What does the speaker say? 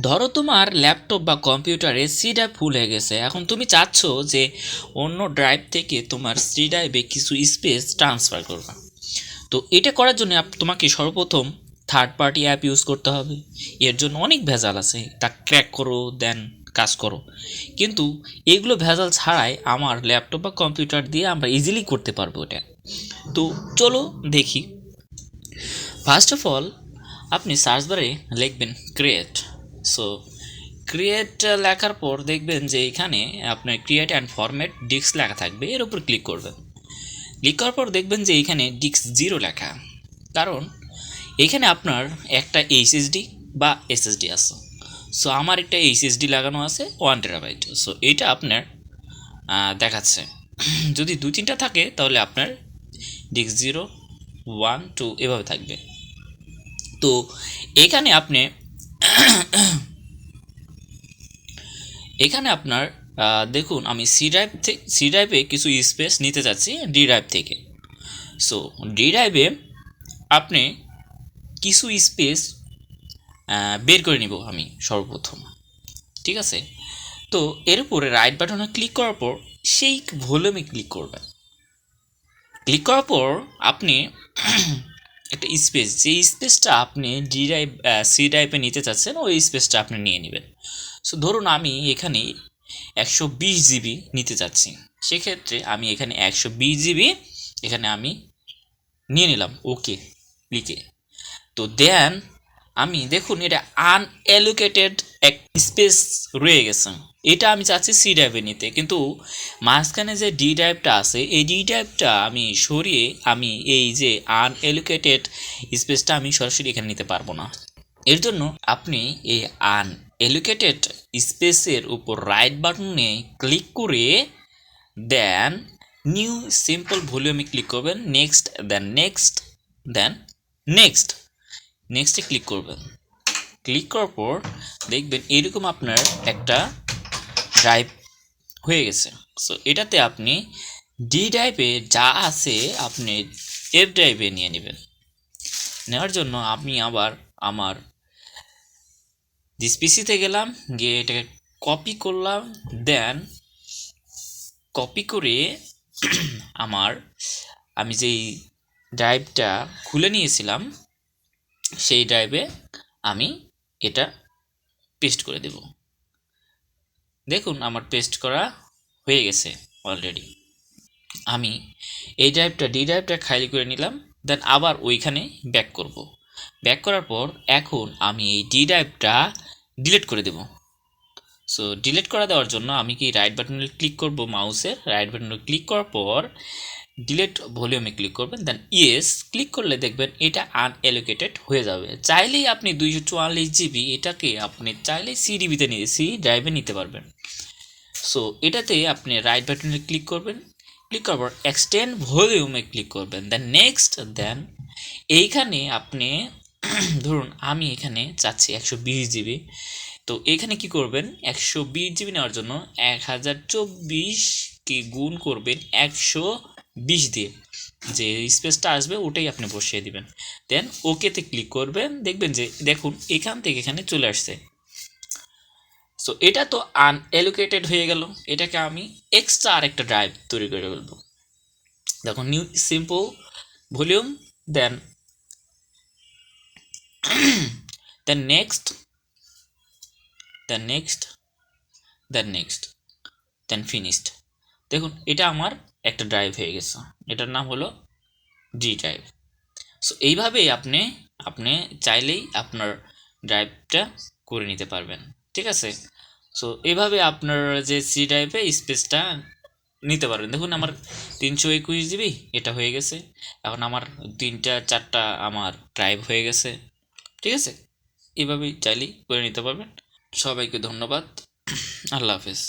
ধরো তোমার ল্যাপটপ বা কম্পিউটারে সি ড্রাইভ ফুল হয়ে গেছে, এখন তুমি চাচ্ছ যে অন্য ড্রাইভ থেকে তোমার সি ড্রাইভে কিছু স্পেস ট্রান্সফার করবা। তো এটা করার জন্য তোমাকে সর্বপ্রথম থার্ড পার্টি অ্যাপ ইউজ করতে হবে। এর জন্য অনেক ভেজাল আছে, তা ক্র্যাক করো দেন কাজ করো। কিন্তু এগুলো ভেজাল ছাড়াই আমার ল্যাপটপ বা কম্পিউটার দিয়ে আমরা ইজিলি করতে পারবো এটা। তো চলো দেখি। ফার্স্ট অফ অল আপনি সার্চ বারে লিখবেন ক্রিয়েট। সো ক্রিয়েট লেখার পর দেখবেন যে এখানে আপনার ক্রিয়েট অ্যান্ড ফরম্যাট ডিস্ক লেখা থাকবে, এর উপর ক্লিক করবেন। ক্লিক করার পর দেখবেন যে এখানে ডিস্ক 0 লেখা, কারণ এখানে আপনার একটা এইচএসডি বা এসএসডি আছে। সো আমার একটা এইচএসডি লাগানো আছে 1 টেরাবাইট। সো এটা আপনার দেখাচ্ছে। যদি 2-3টা থাকে তাহলে আপনার ডিস্ক 0, 1, 2 এভাবে থাকবে। তো এখানে আপনি এখানে আপনার দেখুন আমি সি ড্রাইভে কিছু স্পেস নিতে যাচ্ছি ডি ড্রাইভ থেকে। সো ডি ড্রাইভে আপনি কিছু স্পেস বের করে নিব আমি সর্বপ্রথম, ঠিক আছে? তো এর উপরে রাইট বাটনে ক্লিক করার পর সেই ভলিউমে ক্লিক করবেন। ক্লিক করার পর আপনি একটা স্পেস, যে স্পেসটা আপনি ডি ড্রাইভ সি ড্রাইভে নিতে চাচ্ছেন ওই স্পেসটা আপনি নিয়ে নেবেন। সো ধরুন আমি এখানে 120 জিবি নিতে চাচ্ছি, সেক্ষেত্রে আমি এখানে 120 জিবি এখানে আমি নিয়ে নিলাম ওকে লিখে। তো দেন আমি দেখুন এটা আনঅ্যালোকেটেড এক স্পেস রয়ে গেছে, এটা আমি চাচ্ছি সি ড্রাইভে নিতে, কিন্তু মাঝখানে যে ডি ড্রাইভটা আছে এই ডি ড্রাইভটা আমি সরিয়ে আমি এই যে আনঅ্যালোকেটেড স্পেসটা আমি সরাসরি এখানে নিতে পারবো না। এর জন্য আপনি এই আনঅ্যালোকেটেড স্পেসের উপর রাইট বাটনে ক্লিক করে দেন নিউ সিম্পল ভলিউমে ক্লিক করবেন, নেক্সট দেন নেক্সট দেন নেক্সট, নেক্সটে ক্লিক করবেন। ক্লিক করার পর দেখবেন এরকম আপনার একটা ড্রাইভ হয়ে গেছে। সো এটাতে আপনি ডি ড্রাইভে যা আছে আপনি এফ ড্রাইভে নিয়ে নেবেন। নেওয়ার জন্য আমি আবার আমার পিসিতে গেলাম, গিয়ে এটাকে কপি করলাম, দেন কপি করে আমি যেই ড্রাইভটা খুলে নিয়েছিলাম সেই ড্রাইভে আমি এটা পেস্ট করে দেব। দেখুন আমার পেস্ট করা হয়ে গেছে অলরেডি। আমি এই ড্রাইভটা ডি ড্রাইভটা খালি করে নিলাম, দেন আবার ওইখানে ব্যাক করব। ব্যাক করার পর এখন আমি এই ডি ড্রাইভটা ডিলিট করে দেব। সো ডিলিট করে দেওয়ার জন্য আমি কি রাইট বাটনে ক্লিক করব, মাউসের রাইট বাটনে ক্লিক করার পর ডিলিট ভলিউমে ক্লিক করবেন, দেন ইয়েস ক্লিক করলে দেখবেন এটা আনঅ্যালোকেটেড হয়ে যাবে। চাইলেই আপনি 244 জিবি এটাকে আপনি চাইলেই সিডিবিতে নিয়ে সি ড্রাইভে নিতে পারবেন। সো এটাতে আপনি রাইট বাটনে ক্লিক করবেন, ক্লিক করার পর এক্সটেন্ড ভলিউমে ক্লিক করবেন, দেন নেক্সট, দেন এইখানে আপনি ধরুন আমি এখানে চাচ্ছি 120 জিবি। তো এখানে কি করবেন, 120 জিবি নেওয়ার জন্য 1024কে গুণ করবেন 120 দিয়ে, যে স্পেসটা আসবে ওটাই আপনি বসিয়ে দিবেন, দেন ওকেতে ক্লিক করবেন। দেখবেন যে দেখুন এখান থেকে এখানে চলে আসছে। সো এটা তো আনঅ্যালোকেটেড হয়ে গেল, এটাকে আমি এক্সট্রা আরেকটা ড্রাইভ তৈরি করে ফেলবো। দেখুন new simple volume, then then next, দেন নেক্সট, দেন নেক্সট, দেন ফিনিশড। দেখুন এটা আমার একটা ড্রাইভ হয়ে গেছে, এটার নাম হলো ডি ড্রাইভ। সো এইভাবেই আপনি আপনি চাইলেই আপনার ড্রাইভটা করে নিতে পারবেন, ঠিক আছে? সো এইভাবে আপনার যে সি ড্রাইভে স্পেসটা নিতে পারবেন। দেখুন আমার 321 জিবি এটা হয়ে গেছে, এখন আমার 3-4টা আমার ড্রাইভ হয়ে গেছে, ঠিক আছে? এভাবেই চাইলেই করে নিতে পারবেন। সবাইকে ধন্যবাদ, আল্লাহ হাফেজ।